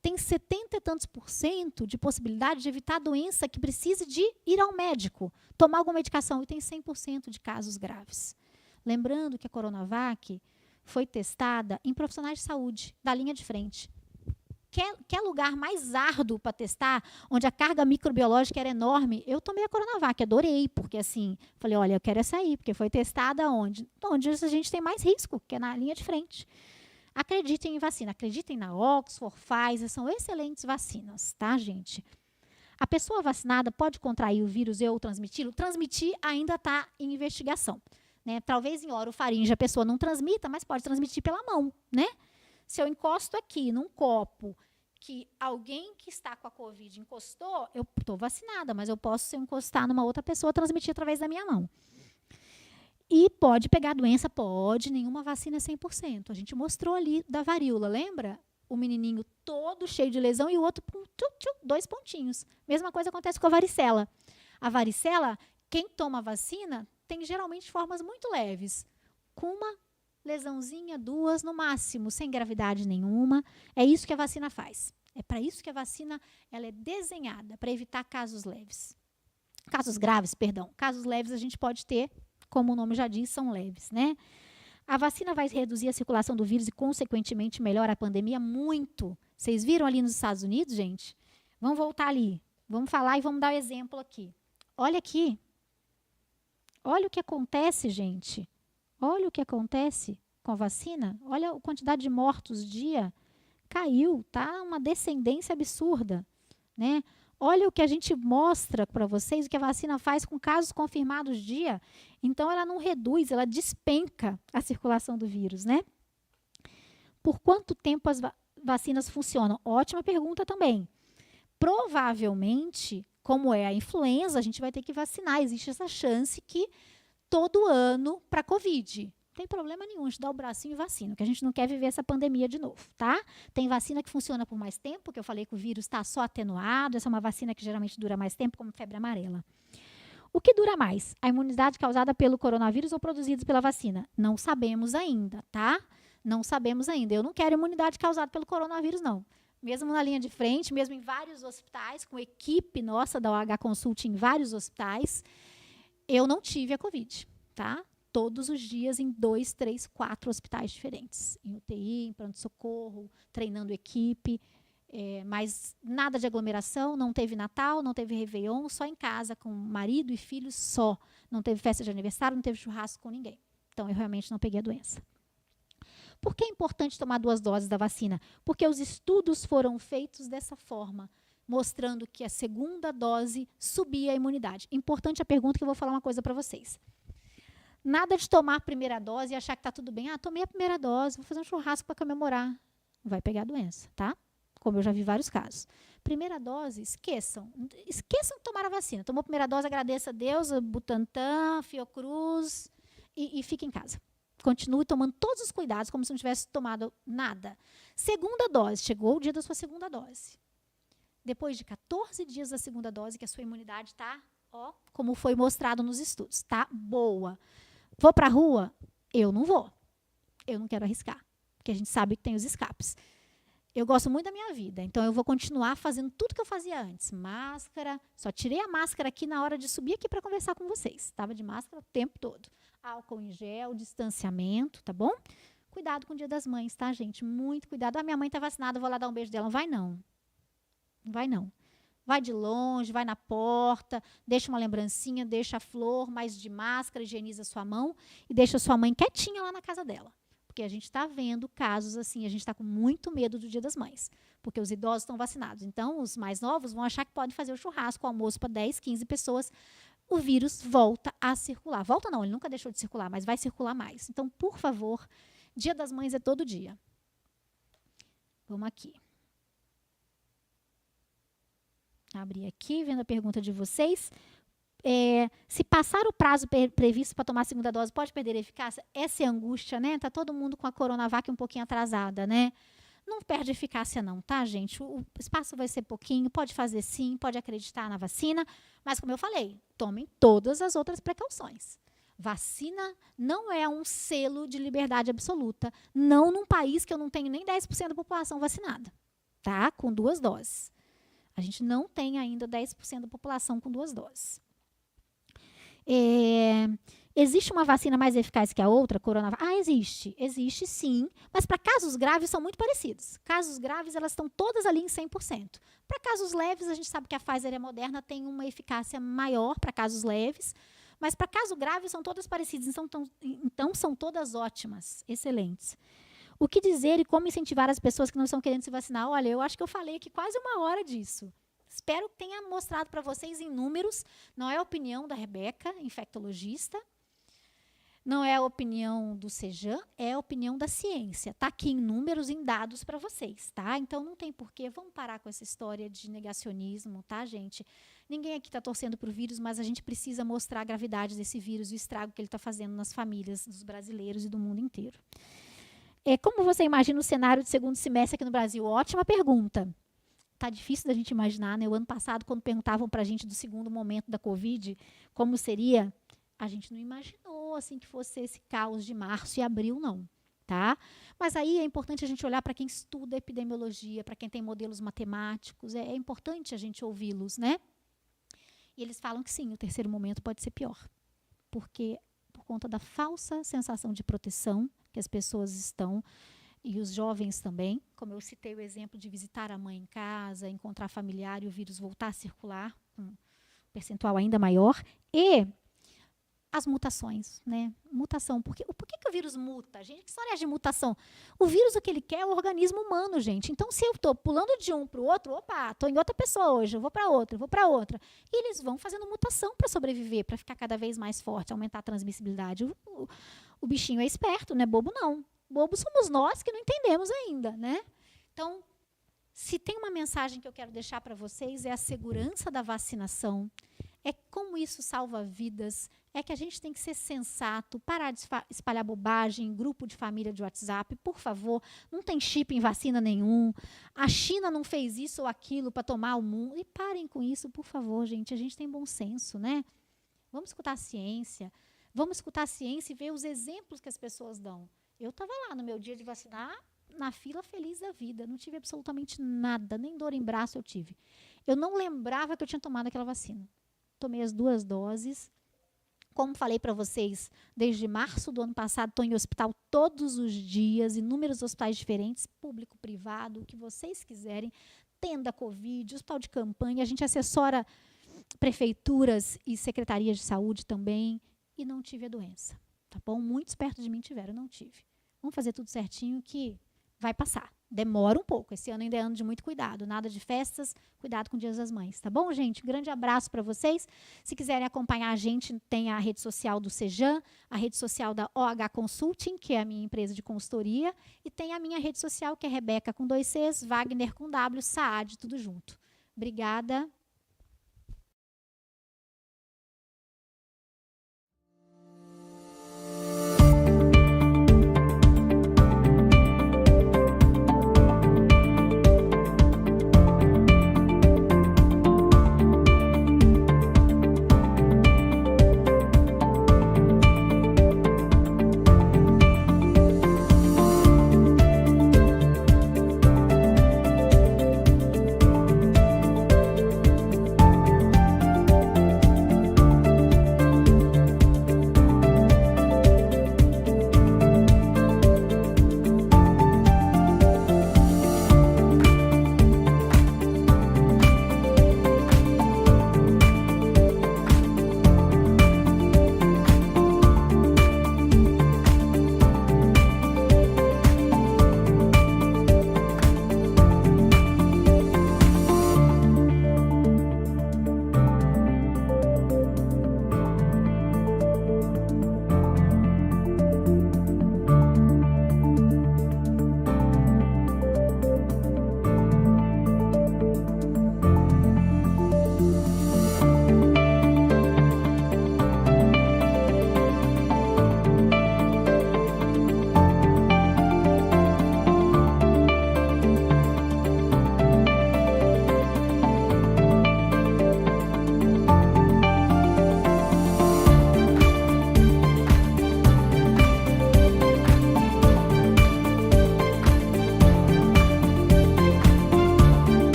Tem 70 e tantos por cento de possibilidade de evitar a doença que precise de ir ao médico, tomar alguma medicação. E tem 100% de casos graves. Lembrando que a Coronavac foi testada em profissionais de saúde, da linha de frente. Quer lugar mais árduo para testar, onde a carga microbiológica era enorme? Eu tomei a Coronavac, adorei, porque assim, falei, olha, eu quero essa aí, porque foi testada onde? Onde a gente tem mais risco, que é na linha de frente. Acreditem em vacina, acreditem na Oxford, Pfizer, são excelentes vacinas, tá, gente? A pessoa vacinada pode contrair o vírus e ou transmiti-lo? Transmitir ainda está em investigação. né? Talvez em orofaringe a pessoa não transmita, mas pode transmitir pela mão, né? Se eu encosto aqui num copo que alguém que está com a Covid encostou, eu estou vacinada, mas eu posso, se eu encostar numa outra pessoa, transmitir através da minha mão. E pode pegar a doença? Pode, nenhuma vacina é 100%. A gente mostrou ali da varíola, lembra? O menininho todo cheio de lesão e o outro com 2 pontinhos. Mesma coisa acontece com a varicela. A varicela, quem toma vacina, tem geralmente formas muito leves, com uma lesãozinha, 2 no máximo, sem gravidade nenhuma. É isso que a vacina faz. É para isso que a vacina ela é desenhada, para evitar casos leves. Casos graves, perdão. Casos leves a gente pode ter, como o nome já diz, são leves, né? A vacina vai reduzir a circulação do vírus e, consequentemente, melhora a pandemia muito. Vocês viram ali nos Estados Unidos, gente? Vamos voltar ali. Vamos falar e vamos dar um exemplo aqui. Olha aqui. Olha o que acontece, gente. Olha o que acontece com a vacina. Olha a quantidade de mortos dia. Caiu, tá? Uma descendência absurda, né? Olha o que a gente mostra para vocês, o que a vacina faz com casos confirmados dia. Então, ela não reduz, ela despenca a circulação do vírus, né? Por quanto tempo as vacinas funcionam? Ótima pergunta também. Provavelmente, como é a influenza, a gente vai ter que vacinar. Existe essa chance que todo ano para a Covid. Não tem problema nenhum, a gente dá o bracinho e vacina, porque a gente não quer viver essa pandemia de novo, tá? Tem vacina que funciona por mais tempo, que eu falei que o vírus está só atenuado, essa é uma vacina que geralmente dura mais tempo, como febre amarela. O que dura mais? A imunidade causada pelo coronavírus ou produzida pela vacina? Não sabemos ainda, tá? Não sabemos ainda. Eu não quero imunidade causada pelo coronavírus, não. Mesmo na linha de frente, mesmo em vários hospitais, com equipe nossa da OH Consult em vários hospitais, eu não tive a Covid, tá? Todos os dias em 2, 3, 4 hospitais diferentes. Em UTI, em pronto-socorro, treinando equipe. Mas nada de aglomeração, não teve Natal, não teve Réveillon, só em casa, com marido e filhos só. Não teve festa de aniversário, não teve churrasco com ninguém. Então, eu realmente não peguei a doença. Por que é importante tomar 2 doses da vacina? Porque os estudos foram feitos dessa forma, mostrando que a segunda dose subia a imunidade. Importante a pergunta, que eu vou falar uma coisa para vocês. Nada de tomar a primeira dose e achar que está tudo bem. Ah, tomei a primeira dose, vou fazer um churrasco para comemorar. Vai pegar a doença, tá? Como eu já vi vários casos. Primeira dose, esqueçam. Esqueçam de tomar a vacina. Tomou a primeira dose, agradeça a Deus, Butantan, Fiocruz e fique em casa. Continue tomando todos os cuidados, como se não tivesse tomado nada. Segunda dose, chegou o dia da sua segunda dose. Depois de 14 dias da segunda dose, que a sua imunidade está, como foi mostrado nos estudos, tá boa. Vou para a rua? Eu não vou. Eu não quero arriscar, porque a gente sabe que tem os escapes. Eu gosto muito da minha vida, então eu vou continuar fazendo tudo que eu fazia antes. Máscara, só tirei a máscara aqui na hora de subir aqui para conversar com vocês. Estava de máscara o tempo todo. Álcool em gel, distanciamento, tá bom? Cuidado com o Dia das Mães, tá, gente? Muito cuidado. Ah, minha mãe está vacinada, vou lá dar um beijo dela. Não vai, não. Não vai, não. Vai de longe, vai na porta, deixa uma lembrancinha, deixa a flor, mas de máscara, higieniza sua mão e deixa sua mãe quietinha lá na casa dela. Porque a gente está vendo casos assim, a gente está com muito medo do Dia das Mães, porque os idosos estão vacinados. Então, os mais novos vão achar que podem fazer o churrasco, o almoço para 10, 15 pessoas. O vírus volta a circular. Volta não, ele nunca deixou de circular, mas vai circular mais. Então, por favor, Dia das Mães é todo dia. Vamos aqui. Abrir aqui, vendo a pergunta de vocês. Se passar o prazo previsto para tomar a segunda dose, pode perder a eficácia? Essa é a angústia, né? Tá todo mundo com a Coronavac um pouquinho atrasada, né? Não perde eficácia não, tá, gente? O espaço vai ser pouquinho, pode fazer sim, pode acreditar na vacina, mas como eu falei, tomem todas as outras precauções. Vacina não é um selo de liberdade absoluta, não num país que eu não tenho nem 10% da população vacinada, tá? Com 2 doses. A gente não tem ainda 10% da população com 2 doses. Existe uma vacina mais eficaz que a outra, Coronavac? Existe sim, mas para casos graves são muito parecidos. Casos graves, elas estão todas ali em 100%. Para casos leves, a gente sabe que a Pfizer e a Moderna têm uma eficácia maior para casos leves, mas para caso grave são todas parecidas, então são todas ótimas, excelentes. O que dizer e como incentivar as pessoas que não estão querendo se vacinar? Olha, eu acho que eu falei aqui quase 1 hora disso. Espero que tenha mostrado para vocês em números. Não é a opinião da Rebeca, infectologista. Não é a opinião do CEJAM, é a opinião da ciência. Está aqui em números, em dados para vocês, tá? Então, não tem porquê. Vamos parar com essa história de negacionismo, tá, gente? Ninguém aqui está torcendo para o vírus, mas a gente precisa mostrar a gravidade desse vírus e o estrago que ele está fazendo nas famílias dos brasileiros e do mundo inteiro. Como você imagina o cenário de segundo semestre aqui no Brasil? Ótima pergunta. Tá difícil da gente imaginar, né? O ano passado, quando perguntavam para a gente do segundo momento da Covid, como seria, a gente não imaginou assim que fosse esse caos de março e abril, não. Tá? Mas aí é importante a gente olhar para quem estuda epidemiologia, para quem tem modelos matemáticos, é importante a gente ouvi-los, né? E eles falam que sim, o terceiro momento pode ser pior, porque por conta da falsa sensação de proteção que as pessoas estão, e os jovens também, como eu citei o exemplo de visitar a mãe em casa, encontrar familiar e o vírus voltar a circular, um percentual ainda maior, e as mutações, né? Mutação. Por que o vírus muta? Gente, que história é de mutação? O vírus, o que ele quer é o organismo humano, gente. Então, se eu estou pulando de um para o outro, opa, estou em outra pessoa hoje, eu vou para outra, eu vou para outra. E eles vão fazendo mutação para sobreviver, para ficar cada vez mais forte, aumentar a transmissibilidade. O bichinho é esperto, não é bobo, não. Bobo somos nós que não entendemos ainda, né? Então, se tem uma mensagem que eu quero deixar para vocês, é a segurança da vacinação, é como isso salva vidas, é que a gente tem que ser sensato, parar de espalhar bobagem em grupo de família de WhatsApp, por favor, não tem chip em vacina nenhum, a China não fez isso ou aquilo para tomar o mundo, e parem com isso, por favor, gente, a gente tem bom senso, né? Vamos escutar a ciência e ver os exemplos que as pessoas dão. Eu estava lá no meu dia de vacinar, na fila feliz da vida, não tive absolutamente nada, nem dor em braço eu tive. Eu não lembrava que eu tinha tomado aquela vacina. Tomei as 2 doses. Como falei para vocês, desde março do ano passado, estou em hospital todos os dias, inúmeros hospitais diferentes, público, privado, o que vocês quiserem, tenda Covid, hospital de campanha, a gente assessora prefeituras e secretarias de saúde também, e não tive a doença, tá bom? Muitos perto de mim tiveram, não tive. Vamos fazer tudo certinho que vai passar. Demora um pouco, esse ano ainda é ano de muito cuidado, nada de festas, cuidado com o Dia das Mães, tá bom, gente? Um grande abraço para vocês. Se quiserem acompanhar a gente, tem a rede social do CEJAM, a rede social da OH Consulting, que é a minha empresa de consultoria, e tem a minha rede social, que é Rebeca com 2 Cs, Wagner com W, Saad, tudo junto. Obrigada.